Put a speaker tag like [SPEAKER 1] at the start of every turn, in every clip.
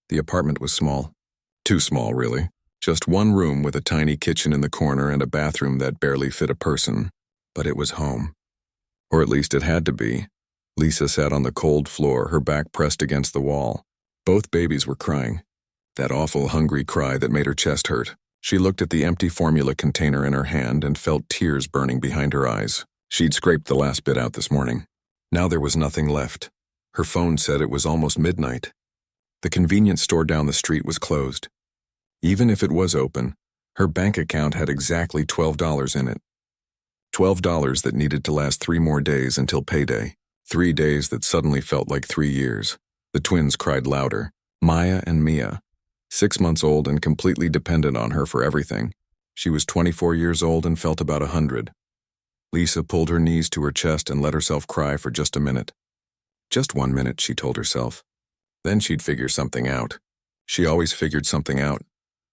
[SPEAKER 1] The apartment was small. Too small, really. Just one room with a tiny kitchen in the corner and a bathroom that barely fit a person. But it was home. Or at least it had to be. Lisa sat on the cold floor, her back pressed against the wall. Both babies were crying. That awful, hungry cry that made her chest hurt. She looked at the empty formula container in her hand and felt tears burning behind her eyes. She'd scraped the last bit out this morning. Now there was nothing left. Her phone said it was almost midnight. The convenience store down the street was closed. Even if it was open, her bank account had exactly $12 in it. $12 that needed to last 3 more days until payday. 3 days that suddenly felt like 3 years. The twins cried louder. Maya and Mia. 6 months old and completely dependent on her for everything. She was 24 years old and felt about 100. Lisa pulled her knees to her chest and let herself cry for just a minute. Just 1 minute, she told herself. Then she'd figure something out. She always figured something out.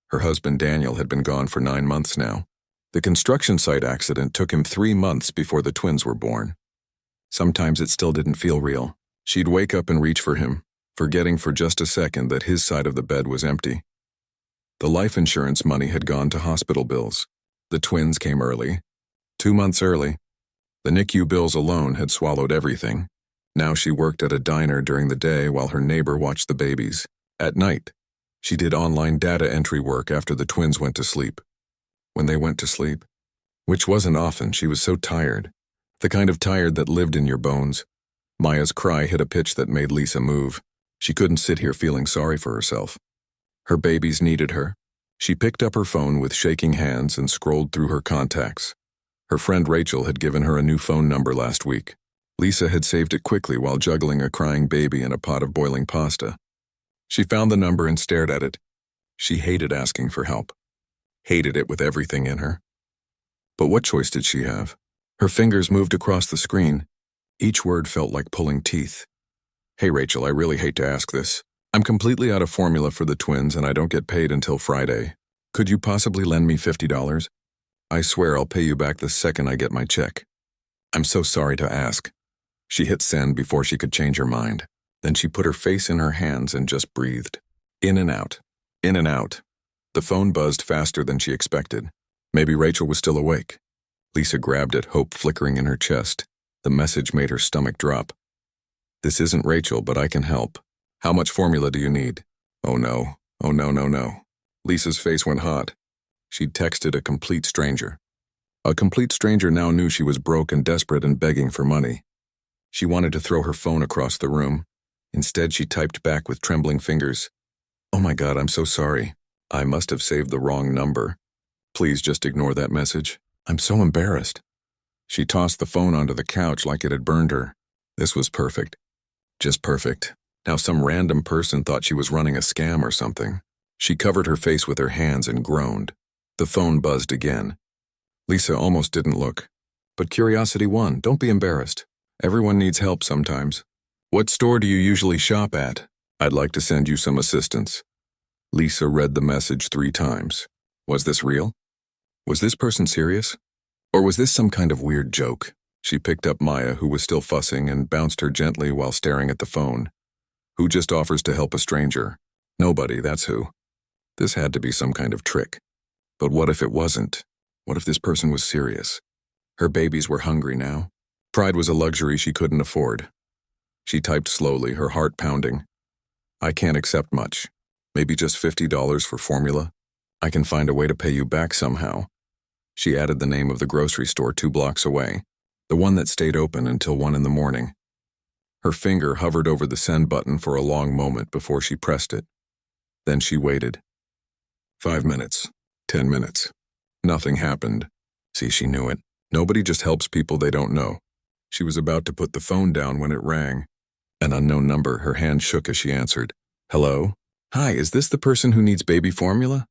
[SPEAKER 1] Her husband Daniel had been gone for 9 months now. The construction site accident took him 3 months before the twins were born. Sometimes it still didn't feel real. She'd wake up and reach for him, forgetting for just a second that his side of the bed was empty. The life insurance money had gone to hospital bills. The twins came early. 2 months early. The NICU bills alone had swallowed everything. Now she worked at a diner during the day while her neighbor watched the babies. At night, she did online data entry work after the twins went to sleep. When they went to sleep, which wasn't often, she was so tired. The kind of tired that lived in your bones. Maya's cry hit a pitch that made Lisa move. She couldn't sit here feeling sorry for herself. Her babies needed her. She picked up her phone with shaking hands and scrolled through her contacts. Her friend Rachel had given her a new phone number last week. Lisa had saved it quickly while juggling a crying baby and a pot of boiling pasta. She found the number and stared at it. She hated asking for help. Hated it with everything in her. But what choice did she have? Her fingers moved across the screen. Each word felt like pulling teeth. Hey Rachel, I really hate to ask this. I'm completely out of formula for the twins and I don't get paid until Friday. Could you possibly lend me $50? I swear I'll pay you back the second I get my check. I'm so sorry to ask. She hit send before she could change her mind. Then she put her face in her hands and just breathed. In and out. In and out. The phone buzzed faster than she expected. Maybe Rachel was still awake. Lisa grabbed it, hope flickering in her chest. The message made her stomach drop. This isn't Rachel, but I can help. How much formula do you need? Oh no. Oh no, no, no. Lisa's face went hot. She'd texted a complete stranger. A complete stranger now knew she was broke and desperate and begging for money. She wanted to throw her phone across the room. Instead, she typed back with trembling fingers. Oh my God, I'm so sorry. I must have saved the wrong number. Please just ignore that message. I'm so embarrassed. She tossed the phone onto the couch like it had burned her. This was perfect. Just perfect. Now some random person thought she was running a scam or something. She covered her face with her hands and groaned. The phone buzzed again. Lisa almost didn't look. But curiosity won. Don't be embarrassed. Everyone needs help sometimes. What store do you usually shop at? I'd like to send you some assistance. Lisa read the message 3 times. Was this real? Was this person serious? Or was this some kind of weird joke? She picked up Maya, who was still fussing, and bounced her gently while staring at the phone. Who just offers to help a stranger? Nobody, that's who. This had to be some kind of trick. But what if it wasn't? What if this person was serious? Her babies were hungry now. Pride was a luxury she couldn't afford. She typed slowly, her heart pounding. I can't accept much. Maybe just $50 for formula. I can find a way to pay you back somehow. She added the name of the grocery store 2 blocks away, the one that stayed open until 1 in the morning. Her finger hovered over the send button for a long moment before she pressed it. Then she waited. 5 minutes. 10 minutes. Nothing happened. See, she knew it. Nobody just helps people they don't know. She was about to put the phone down when it rang. An unknown number, her hand shook as she answered. Hello? Hi, is this the person who needs baby formula?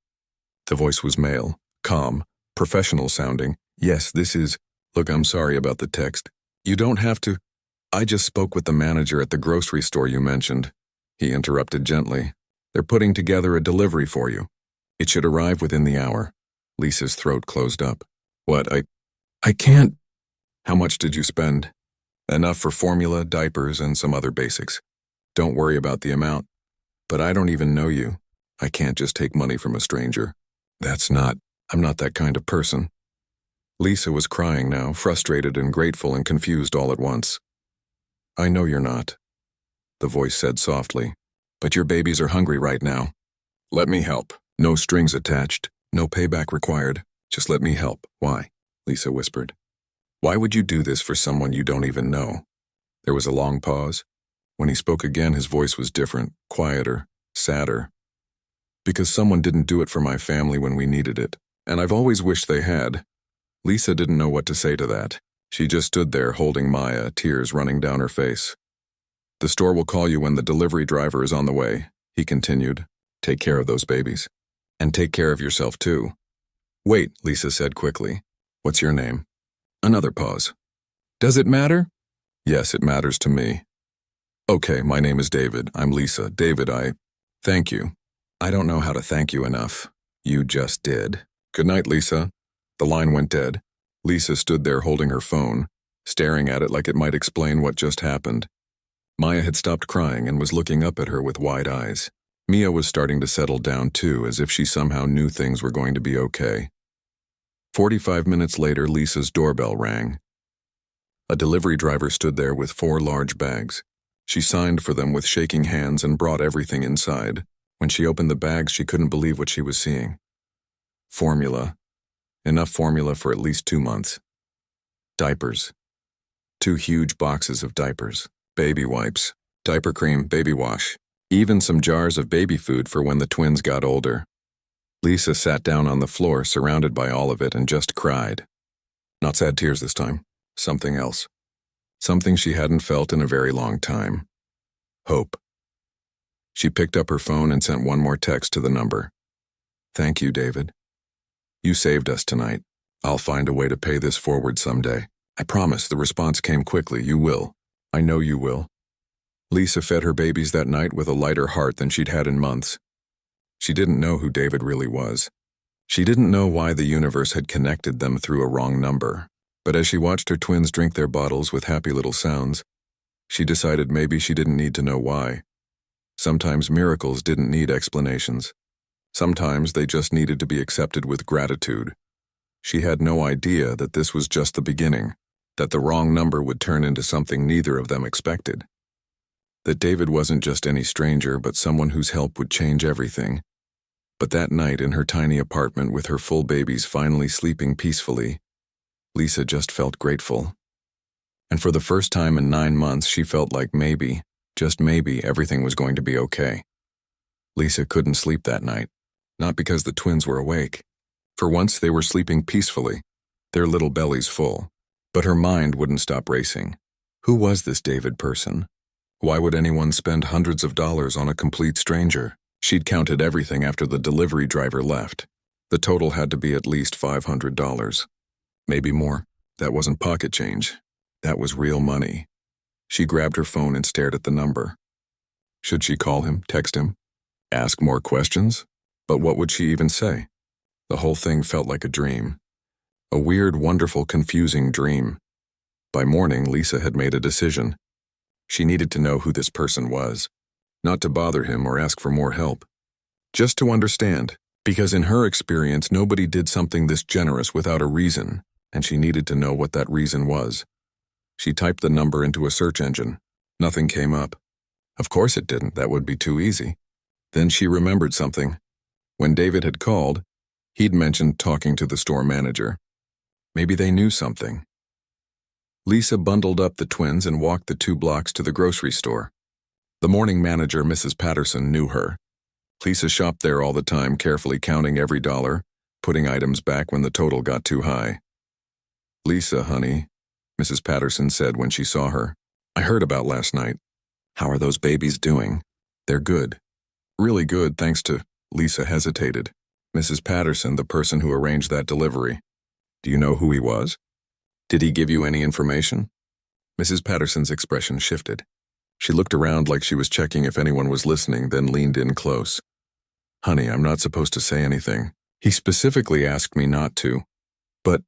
[SPEAKER 1] The voice was male, calm, professional sounding. Yes, this is... Look, I'm sorry about the text. You don't have to... I just spoke with the manager at the grocery store you mentioned. He interrupted gently. They're putting together a delivery for you. It should arrive within the hour. Lisa's throat closed up. What, I can't... How much did you spend? Enough for formula, diapers, and some other basics. Don't worry about the amount. But I don't even know you. I can't just take money from a stranger. I'm not that kind of person. Lisa was crying now, frustrated and grateful and confused all at once. I know you're not, the voice said softly, but your babies are hungry right now. Let me help. No strings attached, no payback required. Just let me help. Why? Lisa whispered. Why would you do this for someone you don't even know? There was a long pause. When he spoke again, his voice was different, quieter, sadder. Because someone didn't do it for my family when we needed it, and I've always wished they had. Lisa didn't know what to say to that. She just stood there holding Maya, tears running down her face. The store will call you when the delivery driver is on the way, he continued. Take care of those babies. And take care of yourself too. Wait, Lisa said quickly. What's your name? Another pause. Does it matter? Yes, it matters to me. Okay, my name is David. I'm Lisa. David, thank you. I don't know how to thank you enough. You just did. Good night, Lisa. The line went dead. Lisa stood there holding her phone, staring at it like it might explain what just happened. Maya had stopped crying and was looking up at her with wide eyes. Mia was starting to settle down too, as if she somehow knew things were going to be okay. 45 minutes later, Lisa's doorbell rang. A delivery driver stood there with 4 large bags. She signed for them with shaking hands and brought everything inside. When she opened the bags, she couldn't believe what she was seeing. Formula. Enough formula for at least 2 months. Diapers. 2 huge boxes of diapers. Baby wipes. Diaper cream, baby wash. Even some jars of baby food for when the twins got older. Lisa sat down on the floor, surrounded by all of it, and just cried. Not sad tears this time. Something else. Something she hadn't felt in a very long time. Hope. She picked up her phone and sent one more text to the number. Thank you, David. You saved us tonight. I'll find a way to pay this forward someday. I promise. The response came quickly. You will. I know you will. Lisa fed her babies that night with a lighter heart than she'd had in months. She didn't know who David really was. She didn't know why the universe had connected them through a wrong number. But as she watched her twins drink their bottles with happy little sounds, she decided maybe she didn't need to know why. Sometimes miracles didn't need explanations. Sometimes they just needed to be accepted with gratitude. She had no idea that this was just the beginning, that the wrong number would turn into something neither of them expected. That David wasn't just any stranger, but someone whose help would change everything. But that night in her tiny apartment with her full babies finally sleeping peacefully, Lisa just felt grateful. And for the first time in 9 months, she felt like maybe, just maybe, everything was going to be okay. Lisa couldn't sleep that night, not because the twins were awake. For once, they were sleeping peacefully, their little bellies full. But her mind wouldn't stop racing. Who was this David person? Why would anyone spend hundreds of dollars on a complete stranger? She'd counted everything after the delivery driver left. The total had to be at least $500. Maybe more. That wasn't pocket change. That was real money. She grabbed her phone and stared at the number. Should she call him, text him, ask more questions? But what would she even say? The whole thing felt like a dream. A weird, wonderful, confusing dream. By morning, Lisa had made a decision. She needed to know who this person was. Not to bother him or ask for more help. Just to understand, because in her experience, nobody did something this generous without a reason, and she needed to know what that reason was. She typed the number into a search engine. Nothing came up. Of course it didn't. That would be too easy. Then she remembered something. When David had called, he'd mentioned talking to the store manager. Maybe they knew something. Lisa bundled up the twins and walked the 2 blocks to the grocery store. The morning manager, Mrs. Patterson, knew her. Lisa shopped there all the time, carefully counting every dollar, putting items back when the total got too high. Lisa, honey, Mrs. Patterson said when she saw her. I heard about last night. How are those babies doing? They're good. Really good, thanks to, Lisa hesitated. Mrs. Patterson, the person who arranged that delivery. Do you know who he was? Did he give you any information? Mrs. Patterson's expression shifted. She looked around like she was checking if anyone was listening, then leaned in close. Honey, I'm not supposed to say anything. He specifically asked me not to. But...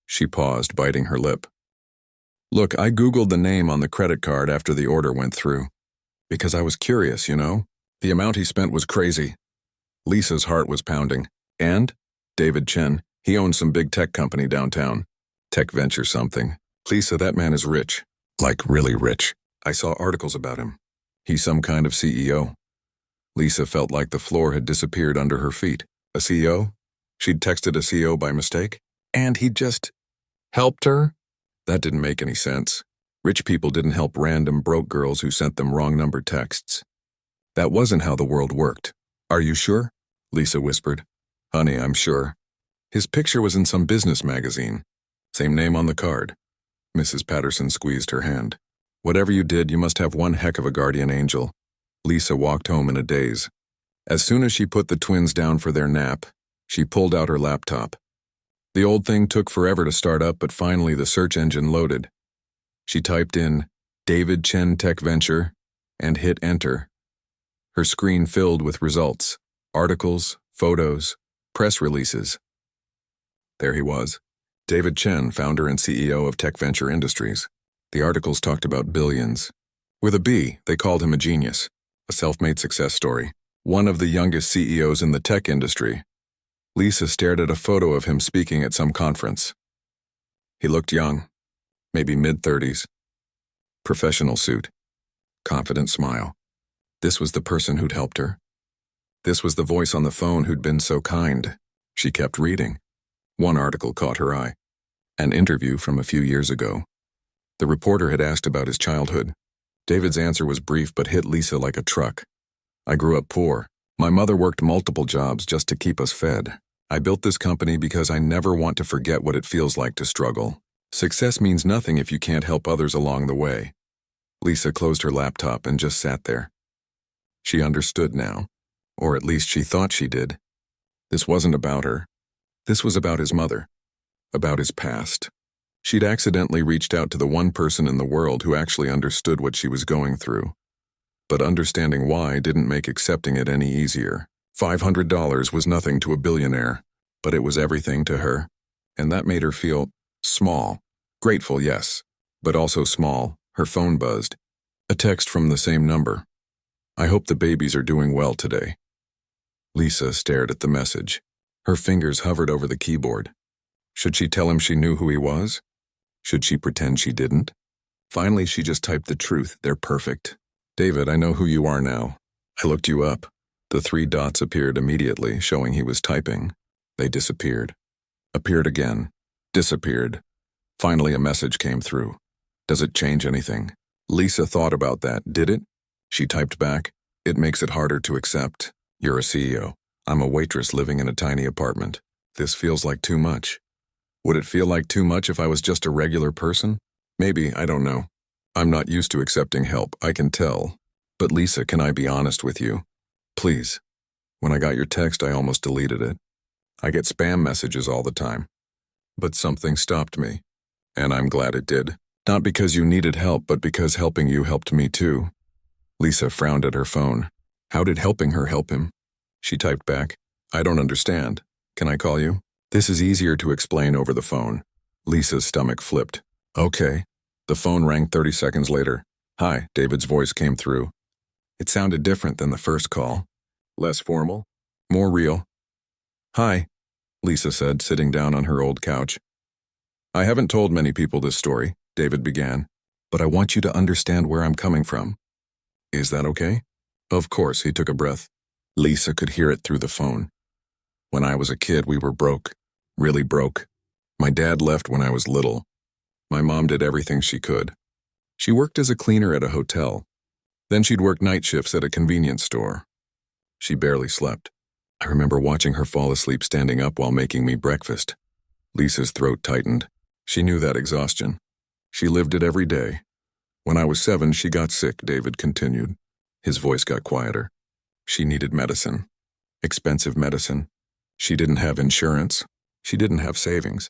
[SPEAKER 1] She paused, biting her lip. Look, I Googled the name on the credit card after the order went through. Because I was curious, you know? The amount he spent was crazy. Lisa's heart was pounding. And? David Chen, he owns some big tech company downtown. Tech venture something. Lisa, that man is rich. Like really rich. I saw articles about him. He's some kind of CEO. Lisa felt like the floor had disappeared under her feet. A CEO? She'd texted a CEO by mistake? And he just helped her? That didn't make any sense. Rich people didn't help random broke girls who sent them wrong number texts. That wasn't how the world worked. Are you sure? Lisa whispered. Honey, I'm sure. His picture was in some business magazine. Same name on the card. Mrs. Patterson squeezed her hand. Whatever you did, you must have one heck of a guardian angel. Lisa walked home in a daze. As soon as she put the twins down for their nap, she pulled out her laptop. The old thing took forever to start up, but finally the search engine loaded. She typed in David Chen Tech Venture and hit enter. Her screen filled with results, articles, photos, press releases. There he was, David Chen, founder and CEO of Tech Venture Industries. The articles talked about billions. With a B, they called him a genius, a self-made success story, one of the youngest CEOs in the tech industry. Lisa stared at a photo of him speaking at some conference. He looked young, maybe mid-30s. Professional suit, confident smile. This was the person who'd helped her. This was the voice on the phone who'd been so kind. She kept reading. One article caught her eye. An interview from a few years ago. The reporter had asked about his childhood. David's answer was brief but hit Lisa like a truck. I grew up poor. My mother worked multiple jobs just to keep us fed. I built this company because I never want to forget what it feels like to struggle. Success means nothing if you can't help others along the way. Lisa closed her laptop and just sat there. She understood now, or at least she thought she did. This wasn't about her. This was about his mother, about his past. She'd accidentally reached out to the one person in the world who actually understood what she was going through. But understanding why didn't make accepting it any easier. $500 was nothing to a billionaire, but it was everything to her. And that made her feel small. Grateful, yes, but also small. Her phone buzzed. A text from the same number. I hope the babies are doing well today. Lisa stared at the message. Her fingers hovered over the keyboard. Should she tell him she knew who he was? Should she pretend she didn't? Finally, she just typed the truth. They're perfect. David, I know who you are now. I looked you up. The 3 dots appeared immediately, showing he was typing. They disappeared. Appeared again. Disappeared. Finally, a message came through. Does it change anything? Lisa thought about that. Did it? She typed back. It makes it harder to accept. You're a CEO. I'm a waitress living in a tiny apartment. This feels like too much. Would it feel like too much if I was just a regular person? Maybe, I don't know. I'm not used to accepting help, I can tell. But Lisa, can I be honest with you? Please. When I got your text, I almost deleted it. I get spam messages all the time. But something stopped me. And I'm glad it did. Not because you needed help, but because helping you helped me too. Lisa frowned at her phone. How did helping her help him? She typed back. I don't understand. Can I call you? This is easier to explain over the phone. Lisa's stomach flipped. Okay. The phone rang 30 seconds later. Hi, David's voice came through. It sounded different than the first call. Less formal. More real. Hi, Lisa said, sitting down on her old couch. I haven't told many people this story, David began, but I want you to understand where I'm coming from. Is that okay? Of course, he took a breath. Lisa could hear it through the phone. When I was a kid, we were broke. Really broke. My dad left when I was little. My mom did everything she could. She worked as a cleaner at a hotel. Then she'd work night shifts at a convenience store. She barely slept. I remember watching her fall asleep standing up while making me breakfast. Lisa's throat tightened. She knew that exhaustion. She lived it every day. When I was 7, she got sick, David continued. His voice got quieter. She needed medicine. Expensive medicine. She didn't have insurance. She didn't have savings.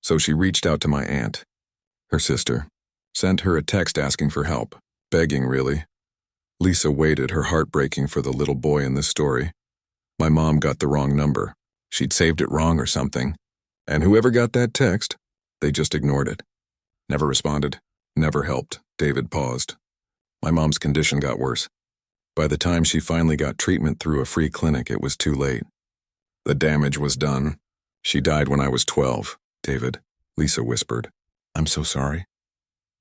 [SPEAKER 1] So she reached out to my aunt, her sister, sent her a text asking for help, begging really. Lisa waited, her heart breaking for the little boy in this story. My mom got the wrong number. She'd saved it wrong or something. And whoever got that text, they just ignored it. Never responded, never helped. David paused. My mom's condition got worse. By the time she finally got treatment through a free clinic, it was too late. The damage was done. She died when I was 12, David, Lisa whispered. I'm so sorry.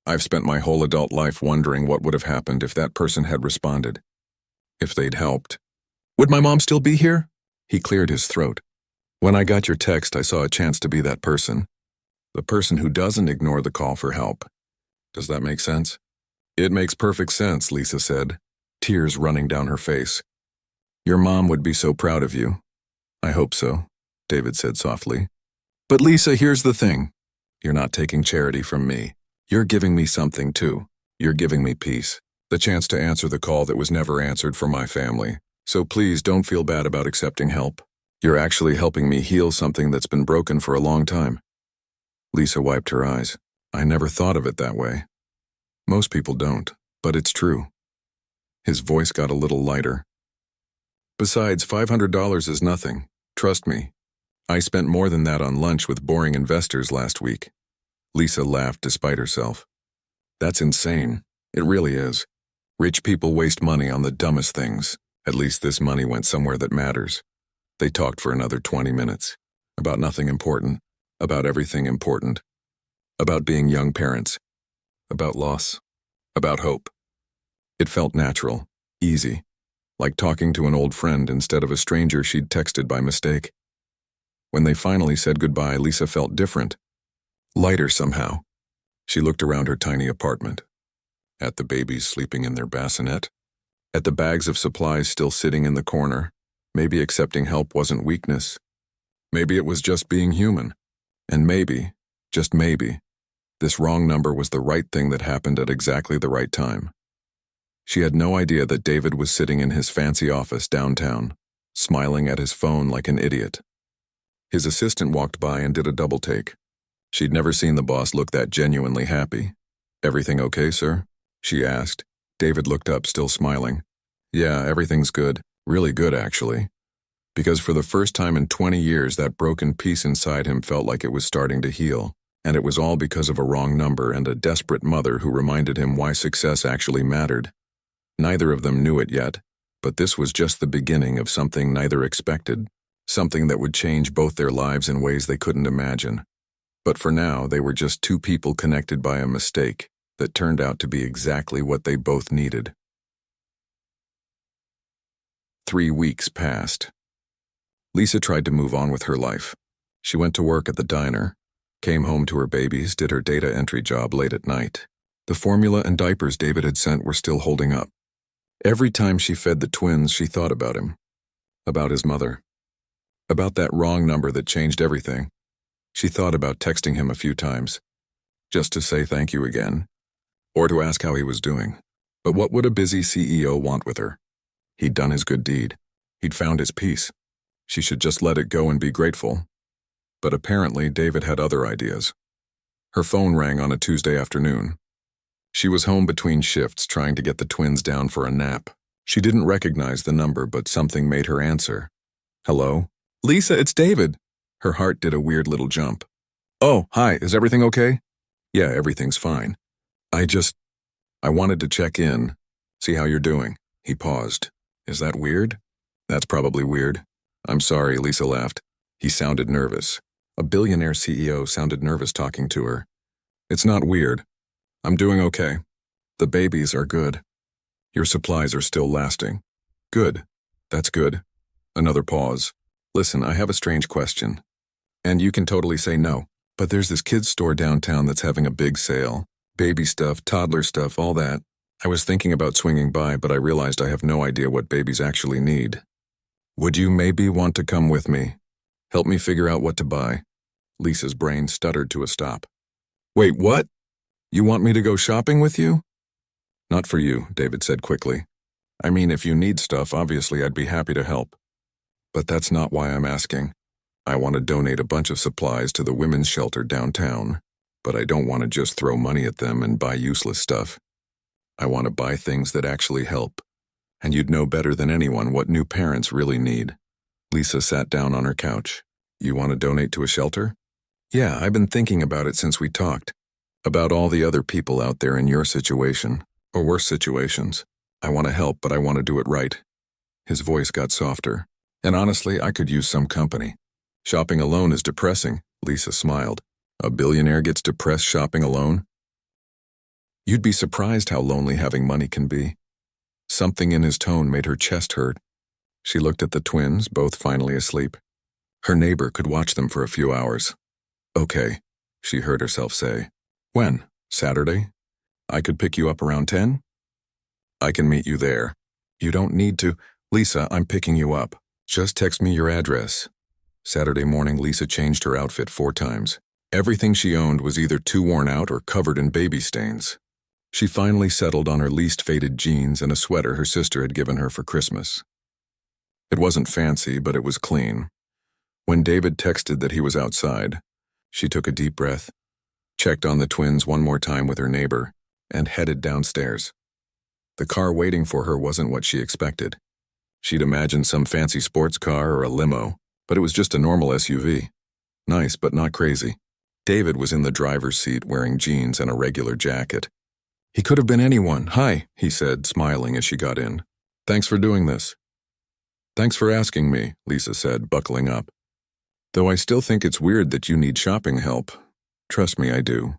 [SPEAKER 1] I've spent my whole adult life wondering what would have happened if that person had responded. If they'd helped. Would my mom still be here? He cleared his throat. When I got your text, I saw a chance to be that person. The person who doesn't ignore the call for help. Does that make sense? It makes perfect sense, Lisa said, tears running down her face. Your mom would be so proud of you. I hope so, David said softly. But Lisa, here's the thing. You're not taking charity from me. You're giving me something too. You're giving me peace. The chance to answer the call that was never answered for my family. So please don't feel bad about accepting help. You're actually helping me heal something that's been broken for a long time. Lisa wiped her eyes. I never thought of it that way. Most people don't, but it's true. His voice got a little lighter. Besides, $500 is nothing. Trust me. I spent more than that on lunch with boring investors last week. Lisa laughed despite herself. That's insane. It really is. Rich people waste money on the dumbest things. At least this money went somewhere that matters. They talked for another 20 minutes. About nothing important. About everything important. About being young parents. About loss. About hope. It felt natural. Easy. Like talking to an old friend instead of a stranger she'd texted by mistake. When they finally said goodbye, Lisa felt different. Lighter somehow. She looked around her tiny apartment. At the babies sleeping in their bassinet. At the bags of supplies still sitting in the corner. Maybe accepting help wasn't weakness. Maybe it was just being human. And maybe, just maybe, this wrong number was the right thing that happened at exactly the right time. She had no idea that David was sitting in his fancy office downtown, smiling at his phone like an idiot. His assistant walked by and did a double take. She'd never seen the boss look that genuinely happy. Everything okay, sir? She asked. David looked up, still smiling. Yeah, everything's good. Really good, actually. Because for the first time in 20 years, that broken piece inside him felt like it was starting to heal. And it was all because of a wrong number and a desperate mother who reminded him why success actually mattered. Neither of them knew it yet, but this was just the beginning of something neither expected, something that would change both their lives in ways they couldn't imagine. But for now, they were just two people connected by a mistake that turned out to be exactly what they both needed. 3 weeks passed. Lisa tried to move on with her life. She went to work at the diner, came home to her babies, did her data entry job late at night. The formula and diapers David had sent were still holding up. Every time she fed the twins, she thought about him, about his mother, about that wrong number that changed everything. She thought about texting him a few times, just to say thank you again, or to ask how he was doing. But what would a busy CEO want with her? He'd done his good deed. He'd found his peace. She should just let it go and be grateful. But apparently, David had other ideas. Her phone rang on a Tuesday afternoon. She was home between shifts trying to get the twins down for a nap. She didn't recognize the number, but something made her answer. Hello? Lisa, it's David. Her heart did a weird little jump. Oh, hi, is everything okay? Yeah, everything's fine. I wanted to check in, see how you're doing. He paused. Is that weird? That's probably weird. I'm sorry, Lisa laughed. He sounded nervous. A billionaire CEO sounded nervous talking to her. It's not weird. I'm doing okay. The babies are good. Your supplies are still lasting. Good. That's good. Another pause. Listen, I have a strange question. And you can totally say no. But there's this kids' store downtown that's having a big sale. Baby stuff, toddler stuff, all that. I was thinking about swinging by, but I realized I have no idea what babies actually need. Would you maybe want to come with me? Help me figure out what to buy. Lisa's brain stuttered to a stop. Wait, what? You want me to go shopping with you? Not for you, David said quickly. I mean, if you need stuff, obviously I'd be happy to help. But that's not why I'm asking. I want to donate a bunch of supplies to the women's shelter downtown, but I don't want to just throw money at them and buy useless stuff. I want to buy things that actually help. And you'd know better than anyone what new parents really need. Lisa sat down on her couch. You want to donate to a shelter? Yeah, I've been thinking about it since we talked. About all the other people out there in your situation, or worse situations. I want to help, but I want to do it right. His voice got softer. And honestly, I could use some company. Shopping alone is depressing, Lisa smiled. A billionaire gets depressed shopping alone? You'd be surprised how lonely having money can be. Something in his tone made her chest hurt. She looked at the twins, both finally asleep. Her neighbor could watch them for a few hours. Okay, she heard herself say. When? Saturday? I could pick you up around 10? I can meet you there. You don't need to. Lisa, I'm picking you up. Just text me your address. Saturday morning, Lisa changed her outfit 4 times. Everything she owned was either too worn out or covered in baby stains. She finally settled on her least faded jeans and a sweater her sister had given her for Christmas. It wasn't fancy, but it was clean. When David texted that he was outside, she took a deep breath, checked on the twins one more time with her neighbor, and headed downstairs. The car waiting for her wasn't what she expected. She'd imagined some fancy sports car or a limo, but it was just a normal SUV. Nice, but not crazy. David was in the driver's seat wearing jeans and a regular jacket. He could have been anyone. Hi, he said, smiling as she got in. Thanks for doing this. Thanks for asking me, Lisa said, buckling up. Though I still think it's weird that you need shopping help. Trust me, I do.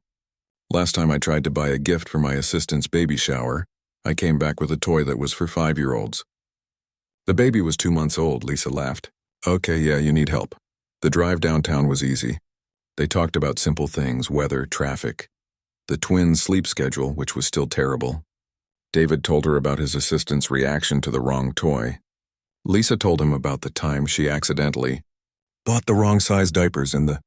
[SPEAKER 1] Last time I tried to buy a gift for my assistant's baby shower, I came back with a toy that was for 5-year-olds. The baby was 2 months old, Lisa laughed. Okay, yeah, you need help. The drive downtown was easy. They talked about simple things, weather, traffic. The twins' sleep schedule, which was still terrible. David told her about his assistant's reaction to the wrong toy. Lisa told him about the time she accidentally bought the wrong size diapers and the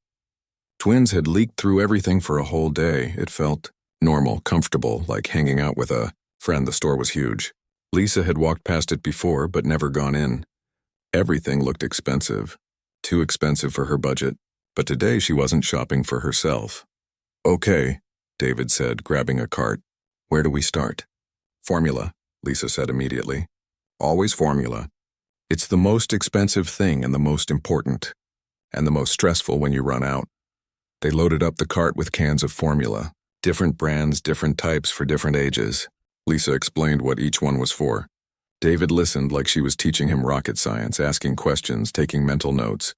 [SPEAKER 1] twins had leaked through everything for a whole day. It felt normal, comfortable, like hanging out with a friend. The store was huge. Lisa had walked past it before, but never gone in. Everything looked expensive. Too expensive for her budget. But today she wasn't shopping for herself. Okay, David said, grabbing a cart. Where do we start? Formula, Lisa said immediately. Always formula. It's the most expensive thing and the most important. And the most stressful when you run out. They loaded up the cart with cans of formula. Different brands, different types for different ages. Lisa explained what each one was for. David listened like she was teaching him rocket science, asking questions, taking mental notes.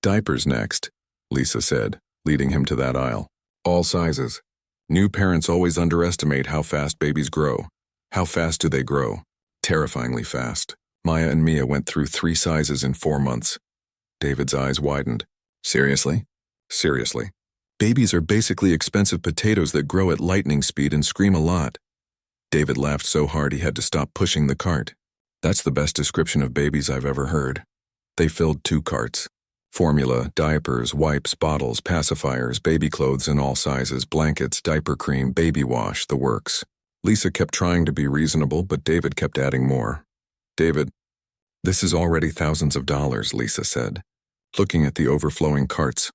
[SPEAKER 1] Diapers next, Lisa said, leading him to that aisle. All sizes. New parents always underestimate how fast babies grow. How fast do they grow? Terrifyingly fast. Maya and Mia went through 3 sizes in 4 months. David's eyes widened. Seriously? Seriously. Babies are basically expensive potatoes that grow at lightning speed and scream a lot. David laughed so hard he had to stop pushing the cart. That's the best description of babies I've ever heard. They filled 2 carts. Formula, diapers, wipes, bottles, pacifiers, baby clothes in all sizes, blankets, diaper cream, baby wash, the works. Lisa kept trying to be reasonable, but David kept adding more. David, this is already thousands of dollars, Lisa said, looking at the overflowing carts.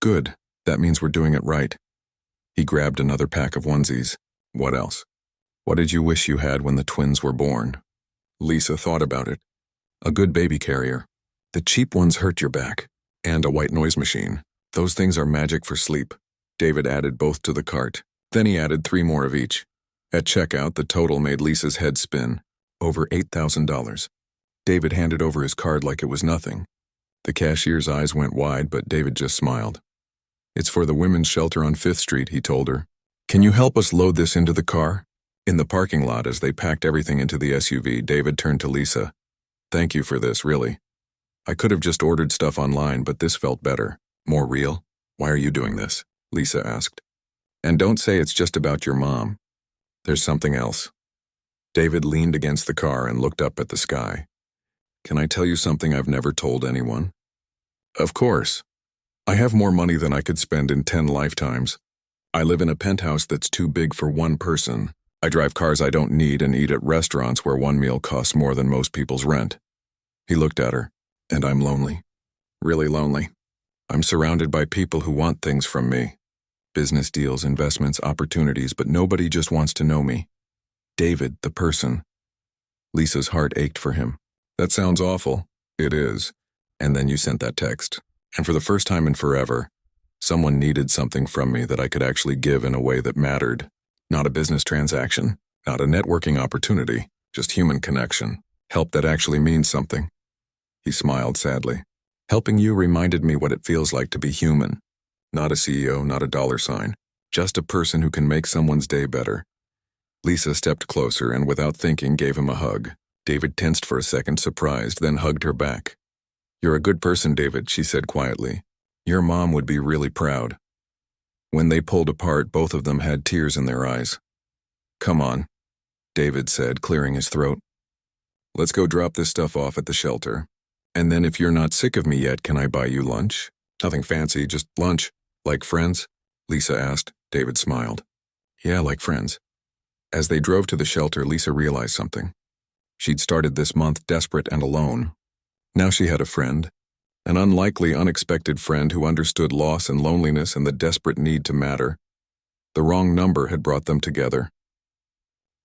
[SPEAKER 1] Good, that means we're doing it right. He grabbed another pack of onesies. What else? What did you wish you had when the twins were born? Lisa thought about it. A good baby carrier. The cheap ones hurt your back. And a white noise machine. Those things are magic for sleep. David added both to the cart. Then he added 3 more of each. At checkout, the total made Lisa's head spin. Over $8,000. David handed over his card like it was nothing. The cashier's eyes went wide, but David just smiled. It's for the women's shelter on 5th Street, he told her. Can you help us load this into the car? In the parking lot, as they packed everything into the SUV, David turned to Lisa. Thank you for this, really. I could have just ordered stuff online, but this felt better. More real. Why are you doing this? Lisa asked. And don't say it's just about your mom. There's something else. David leaned against the car and looked up at the sky. Can I tell you something I've never told anyone? Of course. I have more money than I could spend in 10 lifetimes. I live in a penthouse that's too big for one person. I drive cars I don't need and eat at restaurants where one meal costs more than most people's rent. He looked at her. And I'm lonely. Really lonely. I'm surrounded by people who want things from me. Business deals, investments, opportunities, but nobody just wants to know me. David, the person. Lisa's heart ached for him. That sounds awful. It is. And then you sent that text. And for the first time in forever, someone needed something from me that I could actually give in a way that mattered. Not a business transaction, not a networking opportunity, Just human connection. Help that actually means something. He smiled sadly. Helping you reminded me what it feels like to be human. Not a CEO, not a dollar sign. Just a person who can make someone's day better. Lisa stepped closer and without thinking gave him a hug. David tensed for a second, surprised, then hugged her back. You're a good person, David, she said quietly. Your mom would be really proud. When they pulled apart, both of them had tears in their eyes. Come on, David said, clearing his throat. Let's go drop this stuff off at the shelter. And then if you're not sick of me yet, can I buy you lunch? Nothing fancy, just lunch. Like friends? Lisa asked. David smiled. Yeah, like friends. As they drove to the shelter, Lisa realized something. She'd started this month desperate and alone. Now she had a friend. An unlikely, unexpected friend who understood loss and loneliness and the desperate need to matter. The wrong number had brought them together.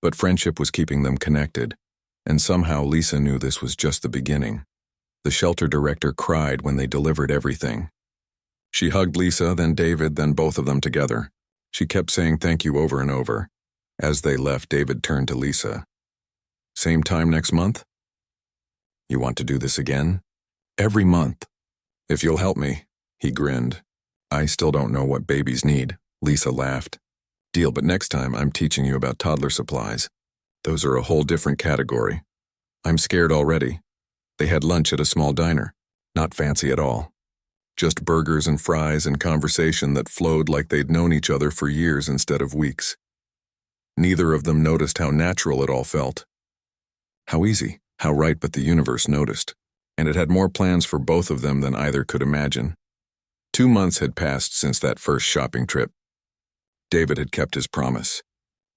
[SPEAKER 1] But friendship was keeping them connected, and somehow Lisa knew this was just the beginning. The shelter director cried when they delivered everything. She hugged Lisa, then David, then both of them together. She kept saying thank you over and over. As they left, David turned to Lisa. Same time next month? You want to do this again? Every month. If you'll help me, he grinned. I still don't know what babies need, Lisa laughed. Deal, but next time I'm teaching you about toddler supplies. Those are a whole different category. I'm scared already. They had lunch at a small diner. Not fancy at all. Just burgers and fries and conversation that flowed like they'd known each other for years instead of weeks. Neither of them noticed how natural it all felt. How easy, how right, but the universe noticed. And it had more plans for both of them than either could imagine. 2 months had passed since that first shopping trip. David had kept his promise.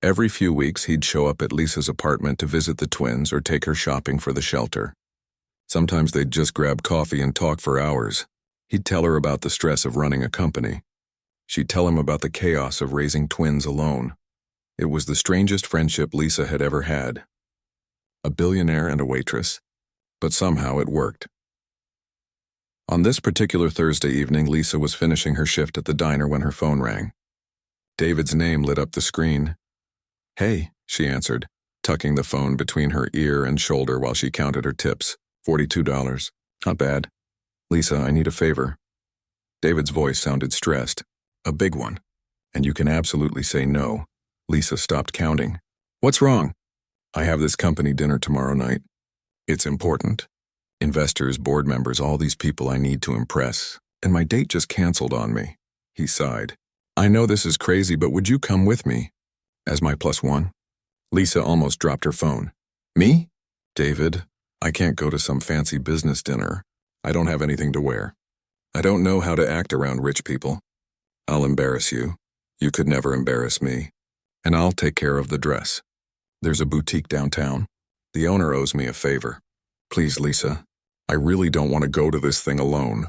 [SPEAKER 1] Every few weeks he'd show up at Lisa's apartment to visit the twins or take her shopping for the shelter. Sometimes they'd just grab coffee and talk for hours. He'd tell her about the stress of running a company. She'd tell him about the chaos of raising twins alone. It was the strangest friendship Lisa had ever had. A billionaire and a waitress. But somehow it worked. On this particular Thursday evening, Lisa was finishing her shift at the diner when her phone rang. David's name lit up the screen. Hey, she answered, tucking the phone between her ear and shoulder while she counted her tips. $42. Not bad. Lisa, I need a favor. David's voice sounded stressed. A big one. And you can absolutely say no. Lisa stopped counting. What's wrong? I have this company dinner tomorrow night. It's important. Investors, board members, all these people I need to impress. And my date just canceled on me. He sighed. I know this is crazy, but would you come with me? As my +1? Lisa almost dropped her phone. Me? David, I can't go to some fancy business dinner. I don't have anything to wear. I don't know how to act around rich people. I'll embarrass you. You could never embarrass me. And I'll take care of the dress. There's a boutique downtown. The owner owes me a favor. Please, Lisa. I really don't want to go to this thing alone.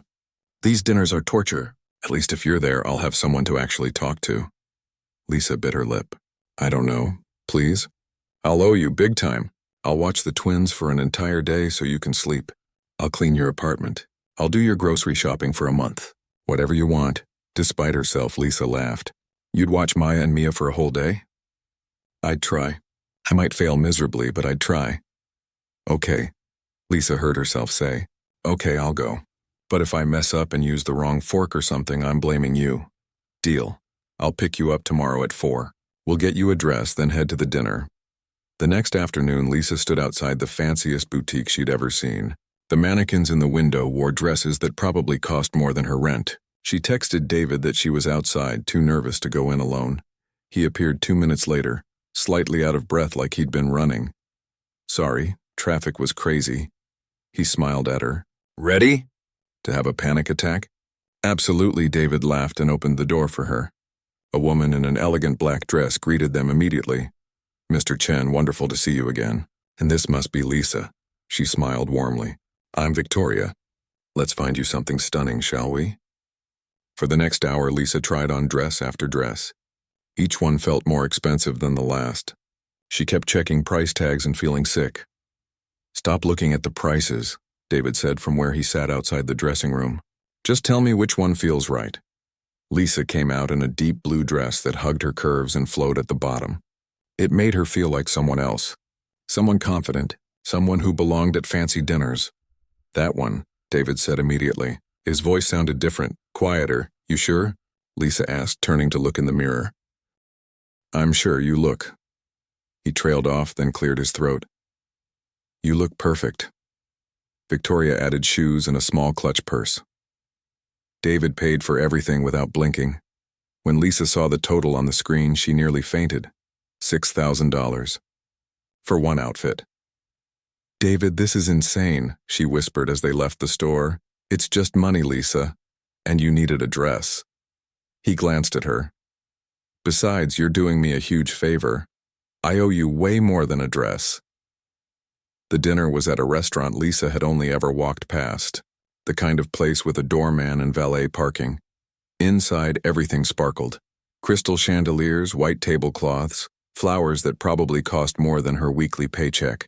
[SPEAKER 1] These dinners are torture. At least if you're there, I'll have someone to actually talk to. Lisa bit her lip. I don't know. Please? I'll owe you big time. I'll watch the twins for an entire day so you can sleep. I'll clean your apartment. I'll do your grocery shopping for a month. Whatever you want. Despite herself, Lisa laughed. You'd watch Maya and Mia for a whole day? I'd try. I might fail miserably, but I'd try. Okay, Lisa heard herself say. Okay, I'll go. But if I mess up and use the wrong fork or something, I'm blaming you. Deal. I'll pick you up tomorrow at 4. We'll get you a dress, then head to the dinner. The next afternoon, Lisa stood outside the fanciest boutique she'd ever seen. The mannequins in the window wore dresses that probably cost more than her rent. She texted David that she was outside, too nervous to go in alone. He appeared 2 minutes later, slightly out of breath like he'd been running. Sorry, traffic was crazy. He smiled at her. Ready? To have a panic attack? Absolutely, David laughed and opened the door for her. A woman in an elegant black dress greeted them immediately. Mr. Chen, wonderful to see you again. And this must be Lisa. She smiled warmly. I'm Victoria. Let's find you something stunning, shall we? For the next hour, Lisa tried on dress after dress. Each one felt more expensive than the last. She kept checking price tags and feeling sick. Stop looking at the prices, David said from where he sat outside the dressing room. Just tell me which one feels right. Lisa came out in a deep blue dress that hugged her curves and flowed at the bottom. It made her feel like someone else. Someone confident, someone who belonged at fancy dinners. That one, David said immediately. His voice sounded different, quieter. You sure? Lisa asked, turning to look in the mirror. I'm sure, you look. He trailed off, then cleared his throat. You look perfect. Victoria added shoes and a small clutch purse. David paid for everything without blinking. When Lisa saw the total on the screen, she nearly fainted. $6,000. For one outfit. David, this is insane, she whispered as they left the store. It's just money, Lisa. And you needed a dress. He glanced at her. Besides, you're doing me a huge favor. I owe you way more than a dress. The dinner was at a restaurant Lisa had only ever walked past, the kind of place with a doorman and valet parking. Inside, everything sparkled. Crystal chandeliers, white tablecloths, flowers that probably cost more than her weekly paycheck.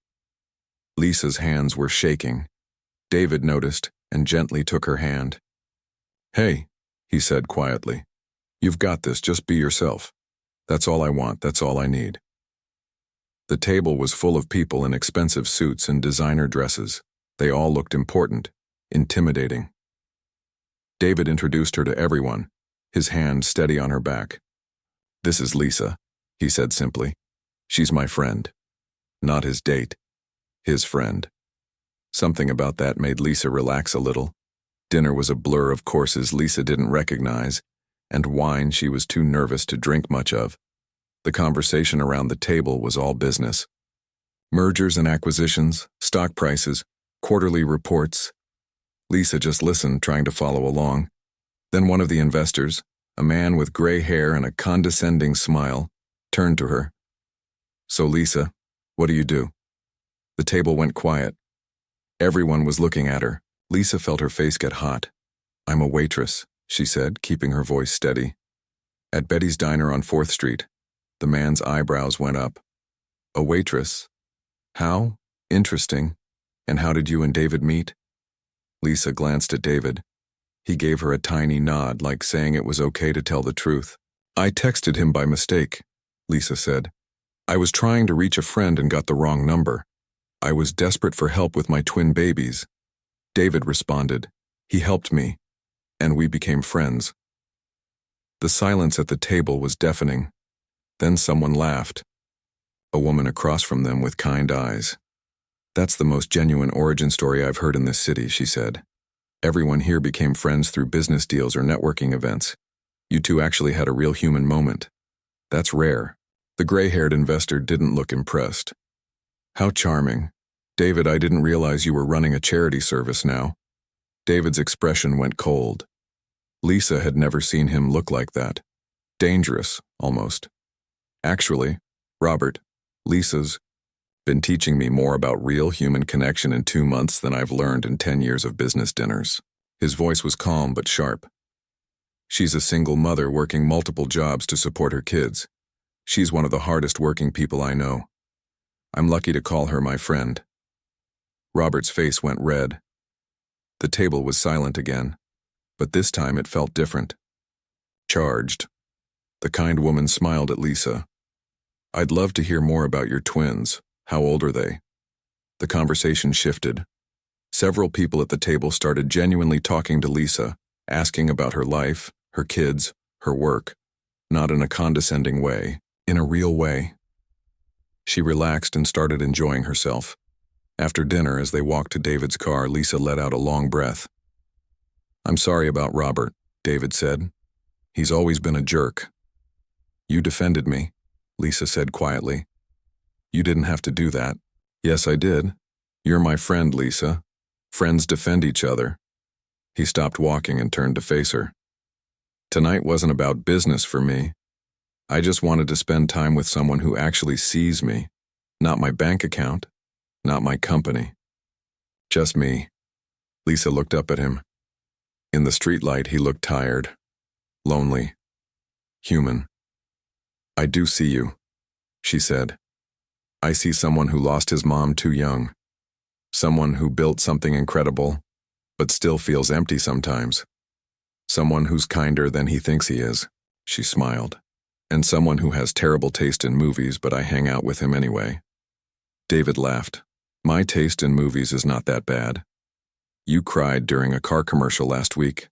[SPEAKER 1] Lisa's hands were shaking. David noticed and gently took her hand. Hey, he said quietly. You've got this, just be yourself. That's all I want, that's all I need. The table was full of people in expensive suits and designer dresses. They all looked important, intimidating. David introduced her to everyone, his hand steady on her back. This is Lisa, he said simply. She's my friend. Not his date. His friend. Something about that made Lisa relax a little. Dinner was a blur of courses Lisa didn't recognize, and wine she was too nervous to drink much of. The conversation around the table was all business. Mergers and acquisitions, stock prices, quarterly reports. Lisa just listened, trying to follow along. Then one of the investors, a man with gray hair and a condescending smile, turned to her. So Lisa, what do you do? The table went quiet. Everyone was looking at her. Lisa felt her face get hot. I'm a waitress, she said, keeping her voice steady. At Betty's Diner on 4th Street. The man's eyebrows went up. A waitress? How? Interesting. And how did you and David meet? Lisa glanced at David. He gave her a tiny nod, like saying it was okay to tell the truth. I texted him by mistake, Lisa said. I was trying to reach a friend and got the wrong number. I was desperate for help with my twin babies. David responded. He helped me, and we became friends. The silence at the table was deafening. Then someone laughed. A woman across from them with kind eyes. That's the most genuine origin story I've heard in this city, she said. Everyone here became friends through business deals or networking events. You two actually had a real human moment. That's rare. The gray-haired investor didn't look impressed. How charming. David, I didn't realize you were running a charity service now. David's expression went cold. Lisa had never seen him look like that. Dangerous, almost. Actually, Robert, Lisa's been teaching me more about real human connection in 2 months than I've learned in 10 years of business dinners. His voice was calm but sharp. She's a single mother working multiple jobs to support her kids. She's one of the hardest working people I know. I'm lucky to call her my friend. Robert's face went red. The table was silent again, but this time it felt different. Charged. The kind woman smiled at Lisa. I'd love to hear more about your twins. How old are they? The conversation shifted. Several people at the table started genuinely talking to Lisa, asking about her life, her kids, her work. Not in a condescending way, in a real way. She relaxed and started enjoying herself. After dinner, as they walked to David's car, Lisa let out a long breath. I'm sorry about Robert, David said. He's always been a jerk. You defended me, Lisa said quietly. You didn't have to do that. Yes, I did. You're my friend, Lisa. Friends defend each other. He stopped walking and turned to face her. Tonight wasn't about business for me. I just wanted to spend time with someone who actually sees me. Not my bank account. Not my company. Just me. Lisa looked up at him. In the streetlight, he looked tired. Lonely. Human. I do see you, she said. I see someone who lost his mom too young. Someone who built something incredible, but still feels empty sometimes. Someone who's kinder than he thinks he is, she smiled. And someone who has terrible taste in movies, but I hang out with him anyway. David laughed. My taste in movies is not that bad. You cried during a car commercial last week.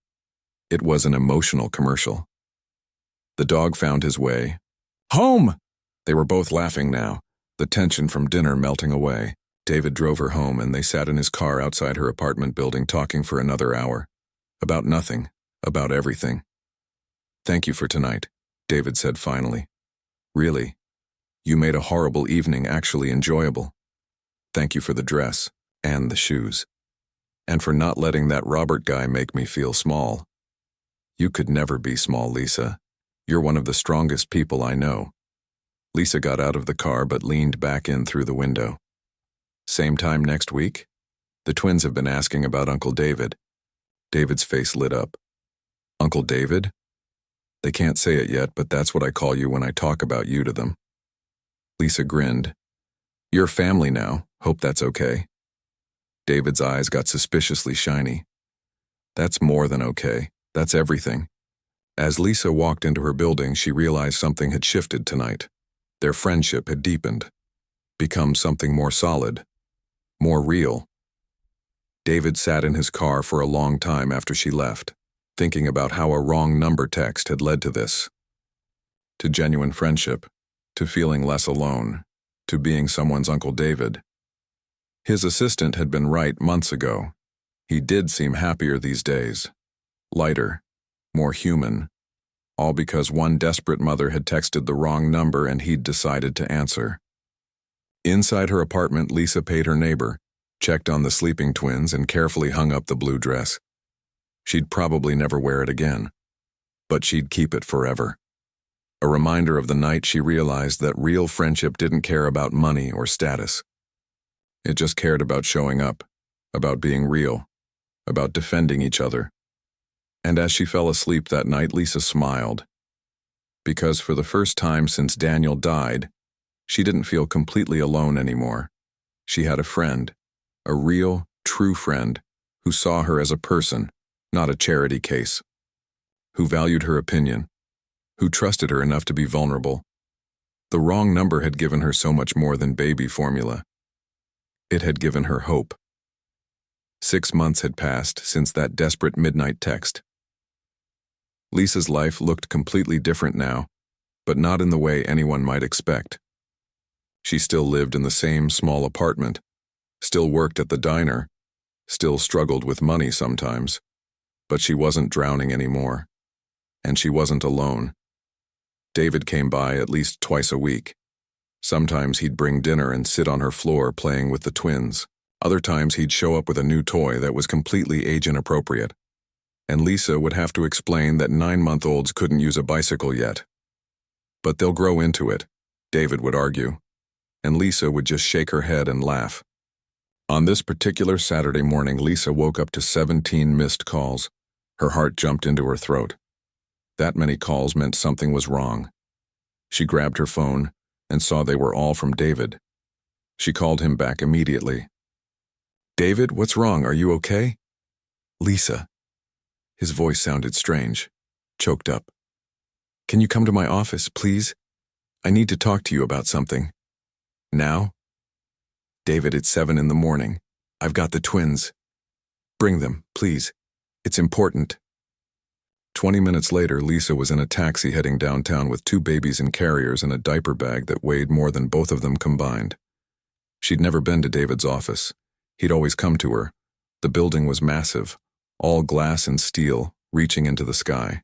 [SPEAKER 1] It was an emotional commercial. The dog found his way. Home! They were both laughing now, the tension from dinner melting away. David drove her home and they sat in his car outside her apartment building talking for another hour. About nothing, about everything. Thank you for tonight, David said finally. Really, you made a horrible evening actually enjoyable. Thank you for the dress, and the shoes. And for not letting that Robert guy make me feel small. You could never be small, Lisa. You're one of the strongest people I know. Lisa got out of the car but leaned back in through the window. Same time next week? The twins have been asking about Uncle David. David's face lit up. Uncle David? They can't say it yet, but that's what I call you when I talk about you to them. Lisa grinned. You're family now. Hope that's okay. David's eyes got suspiciously shiny. That's more than okay. That's everything. As Lisa walked into her building, she realized something had shifted tonight. Their friendship had deepened, become something more solid, more real. David sat in his car for a long time after she left, thinking about how a wrong number text had led to this. To genuine friendship, to feeling less alone, to being someone's Uncle David. His assistant had been right months ago. He did seem happier these days. Lighter, more human. All because one desperate mother had texted the wrong number and he'd decided to answer. Inside her apartment, Lisa paid her neighbor, checked on the sleeping twins, and carefully hung up the blue dress. She'd probably never wear it again, but she'd keep it forever. A reminder of the night she realized that real friendship didn't care about money or status. It just cared about showing up, about being real, about defending each other. And as she fell asleep that night, Lisa smiled. Because for the first time since Daniel died, she didn't feel completely alone anymore. She had a friend, a real, true friend, who saw her as a person, not a charity case, who valued her opinion, who trusted her enough to be vulnerable. The wrong number had given her so much more than baby formula. It had given her hope. 6 months had passed since that desperate midnight text. Lisa's life looked completely different now, but not in the way anyone might expect. She still lived in the same small apartment, still worked at the diner, still struggled with money sometimes, but she wasn't drowning anymore. And she wasn't alone. David came by at least twice a week. Sometimes he'd bring dinner and sit on her floor playing with the twins. Other times he'd show up with a new toy that was completely age-inappropriate. And Lisa would have to explain that 9-month-olds couldn't use a bicycle yet. But they'll grow into it, David would argue. And Lisa would just shake her head and laugh. On this particular Saturday morning, Lisa woke up to 17 missed calls. Her heart jumped into her throat. That many calls meant something was wrong. She grabbed her phone and saw they were all from David. She called him back immediately. David, what's wrong? Are you okay? Lisa. His voice sounded strange, choked up. Can you come to my office, please? I need to talk to you about something. Now? David, it's 7 in the morning. I've got the twins. Bring them, please. It's important. 20 minutes later, Lisa was in a taxi heading downtown with 2 babies in carriers and a diaper bag that weighed more than both of them combined. She'd never been to David's office. He'd always come to her. The building was massive, all glass and steel, reaching into the sky.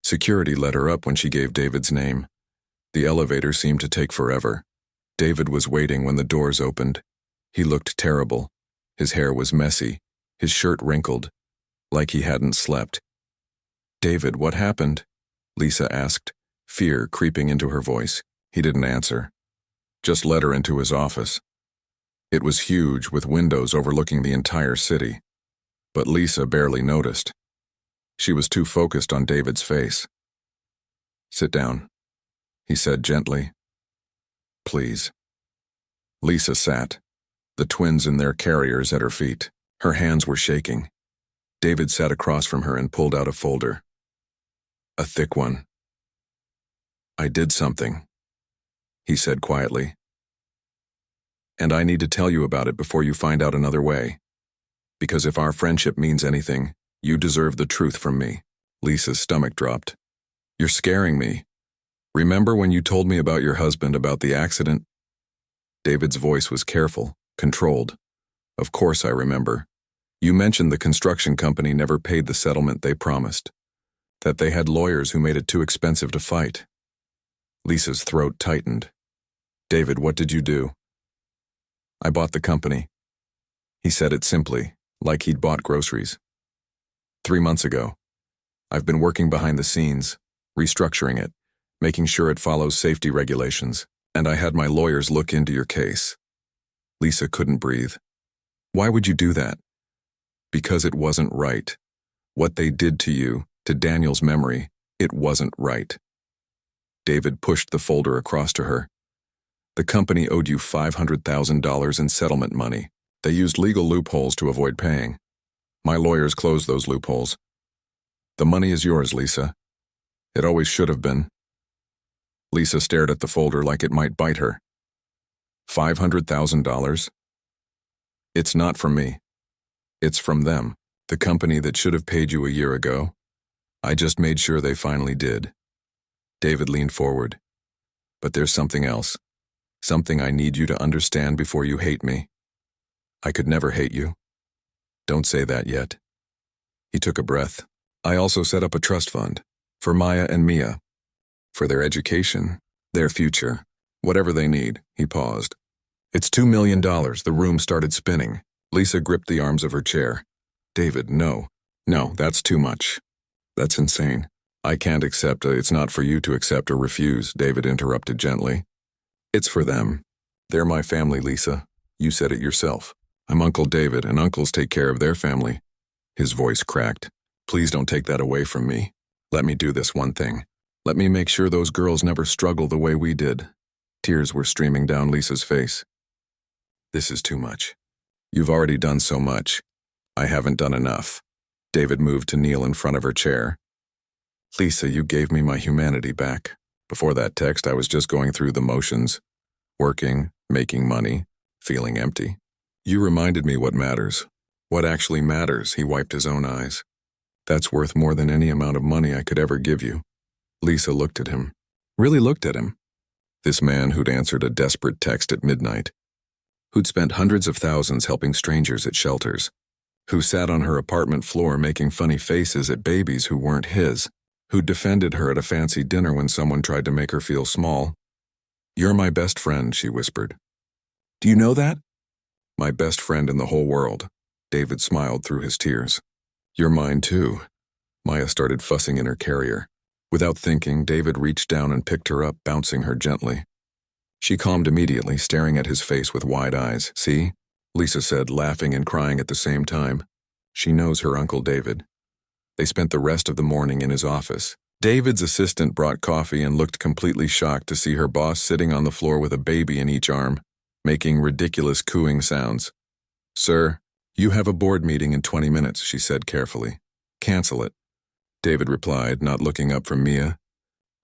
[SPEAKER 1] Security let her up when she gave David's name. The elevator seemed to take forever. David was waiting when the doors opened. He looked terrible. His hair was messy, his shirt wrinkled, like he hadn't slept. David, what happened? Lisa asked, fear creeping into her voice. He didn't answer. Just led her into his office. It was huge, with windows overlooking the entire city. But Lisa barely noticed. She was too focused on David's face. Sit down, he said gently. Please. Lisa sat, the twins in their carriers at her feet. Her hands were shaking. David sat across from her and pulled out a folder. A thick one. I did something, he said quietly. And I need to tell you about it before you find out another way. Because if our friendship means anything, you deserve the truth from me. Lisa's stomach dropped. You're scaring me. Remember when you told me about your husband, about the accident? David's voice was careful, controlled. Of course I remember. You mentioned the construction company never paid the settlement they promised. That they had lawyers who made it too expensive to fight. Lisa's throat tightened. David, what did you do? I bought the company. He said it simply, like he'd bought groceries. 3 months ago. I've been working behind the scenes, restructuring it, making sure it follows safety regulations, and I had my lawyers look into your case. Lisa couldn't breathe. Why would you do that? Because it wasn't right. What they did to you, to Daniel's memory, it wasn't right. David pushed the folder across to her. The company owed you $500,000 in settlement money. They used legal loopholes to avoid paying. My lawyers closed those loopholes. The money is yours, Lisa. It always should have been. Lisa stared at the folder like it might bite her. $500,000? It's not from me. It's from them, the company that should have paid you a year ago. I just made sure they finally did. David leaned forward. But there's something else. Something I need you to understand before you hate me. I could never hate you. Don't say that yet. He took a breath. I also set up a trust fund for Maya and Mia. For their education, their future, whatever they need. He paused. It's $2 million. The room started spinning. Lisa gripped the arms of her chair. David, no. No, that's too much. That's insane. I can't accept it. It's not for you to accept or refuse, David interrupted gently. It's for them. They're my family, Lisa. You said it yourself. I'm Uncle David, and uncles take care of their family. His voice cracked. Please don't take that away from me. Let me do this one thing. Let me make sure those girls never struggle the way we did. Tears were streaming down Lisa's face. This is too much. You've already done so much. I haven't done enough. David moved to kneel in front of her chair. Lisa, you gave me my humanity back. Before that text, I was just going through the motions. Working, making money, feeling empty. You reminded me what matters. What actually matters, he wiped his own eyes. That's worth more than any amount of money I could ever give you. Lisa looked at him. Really looked at him. This man who'd answered a desperate text at midnight. Who'd spent hundreds of thousands helping strangers at shelters. Who sat on her apartment floor making funny faces at babies who weren't his. Who defended her at a fancy dinner when someone tried to make her feel small. You're my best friend, she whispered. Do you know that? My best friend in the whole world. David smiled through his tears. You're mine too. Maya started fussing in her carrier. Without thinking, David reached down and picked her up, bouncing her gently. She calmed immediately, staring at his face with wide eyes. See? Lisa said, laughing and crying at the same time. She knows her Uncle David. They spent the rest of the morning in his office. David's assistant brought coffee and looked completely shocked to see her boss sitting on the floor with a baby in each arm, making ridiculous cooing sounds. Sir, you have a board meeting in 20 minutes, she said carefully. Cancel it. David replied, not looking up from Mia,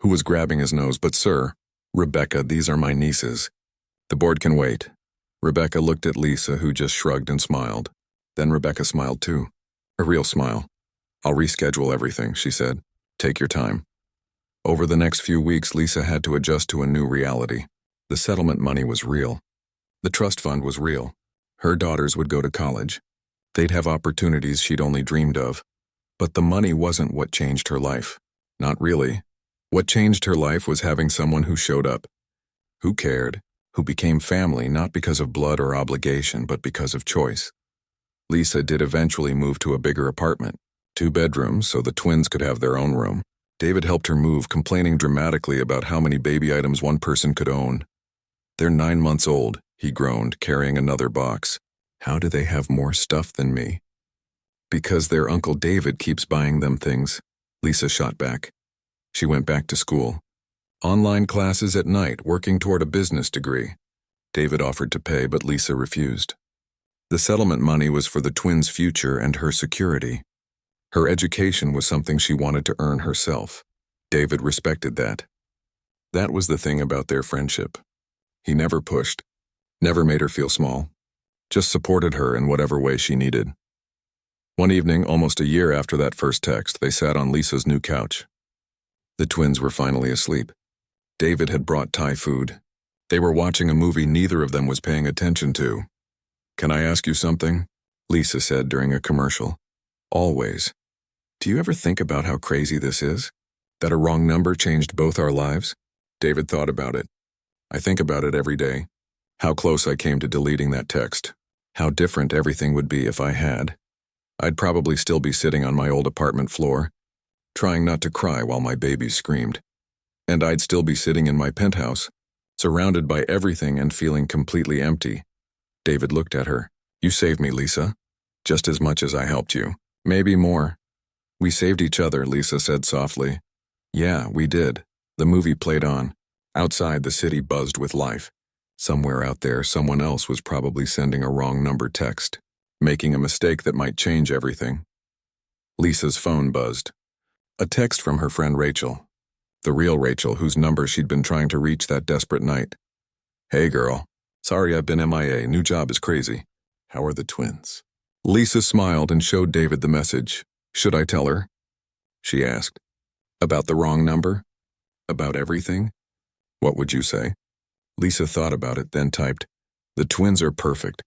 [SPEAKER 1] who was grabbing his nose. But sir, Rebecca, these are my nieces. The board can wait. Rebecca looked at Lisa, who just shrugged and smiled. Then Rebecca smiled too. A real smile. I'll reschedule everything, she said. Take your time. Over the next few weeks, Lisa had to adjust to a new reality. The settlement money was real. The trust fund was real. Her daughters would go to college. They'd have opportunities she'd only dreamed of. But the money wasn't what changed her life. Not really. What changed her life was having someone who showed up. Who cared. Who became family not because of blood or obligation, but because of choice. Lisa did eventually move to a bigger apartment. 2 bedrooms, so the twins could have their own room. David helped her move, complaining dramatically about how many baby items one person could own. They're 9 months old, he groaned, carrying another box. How do they have more stuff than me? Because their Uncle David keeps buying them things, Lisa shot back. She went back to school. Online classes at night, working toward a business degree. David offered to pay, but Lisa refused. The settlement money was for the twins' future and her security. Her education was something she wanted to earn herself. David respected that. That was the thing about their friendship. He never pushed. Never made her feel small. Just supported her in whatever way she needed. One evening, almost a year after that first text, they sat on Lisa's new couch. The twins were finally asleep. David had brought Thai food. They were watching a movie neither of them was paying attention to. "Can I ask you something?" Lisa said during a commercial. "Always. Do you ever think about how crazy this is? That a wrong number changed both our lives?" David thought about it. "I think about it every day. How close I came to deleting that text. How different everything would be if I had. I'd probably still be sitting on my old apartment floor, trying not to cry while my babies screamed. And I'd still be sitting in my penthouse, surrounded by everything and feeling completely empty." David looked at her. "You saved me, Lisa. Just as much as I helped you. Maybe more." "We saved each other," Lisa said softly. "Yeah, we did." The movie played on. Outside, the city buzzed with life. Somewhere out there, someone else was probably sending a wrong number text, making a mistake that might change everything. Lisa's phone buzzed. A text from her friend Rachel. The real Rachel, whose number she'd been trying to reach that desperate night. "Hey girl, sorry I've been MIA, new job is crazy. How are the twins?" Lisa smiled and showed David the message. "Should I tell her?" she asked. "About the wrong number? About everything? What would you say?" Lisa thought about it, then typed, "The twins are perfect,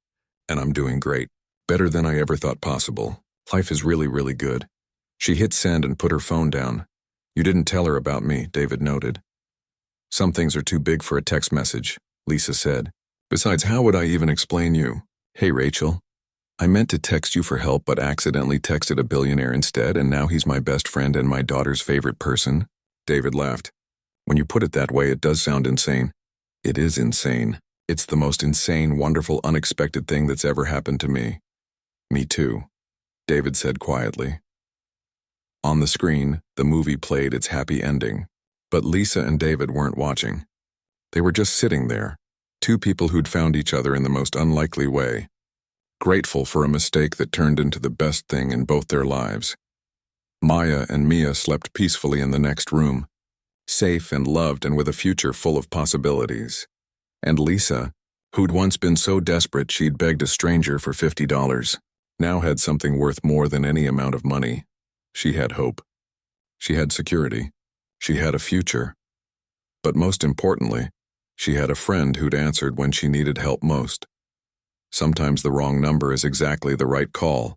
[SPEAKER 1] and I'm doing great. Better than I ever thought possible. Life is really, really good." She hit send and put her phone down. "You didn't tell her about me," David noted. "Some things are too big for a text message," Lisa said. "Besides, how would I even explain you? Hey, Rachel, I meant to text you for help but accidentally texted a billionaire instead, and now he's my best friend and my daughter's favorite person." David laughed. "When you put it that way, it does sound insane." "It is insane. It's the most insane, wonderful, unexpected thing that's ever happened to me." "Me too," David said quietly. On the screen, the movie played its happy ending, but Lisa and David weren't watching. They were just sitting there, two people who'd found each other in the most unlikely way, grateful for a mistake that turned into the best thing in both their lives. Maya and Mia slept peacefully in the next room, safe and loved and with a future full of possibilities. And Lisa, who'd once been so desperate she'd begged a stranger for $50, now had something worth more than any amount of money. She had hope. She had security. She had a future. But most importantly, she had a friend who'd answered when she needed help most. Sometimes the wrong number is exactly the right call.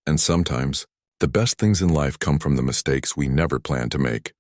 [SPEAKER 1] And sometimes, the best things in life come from the mistakes we never planned to make.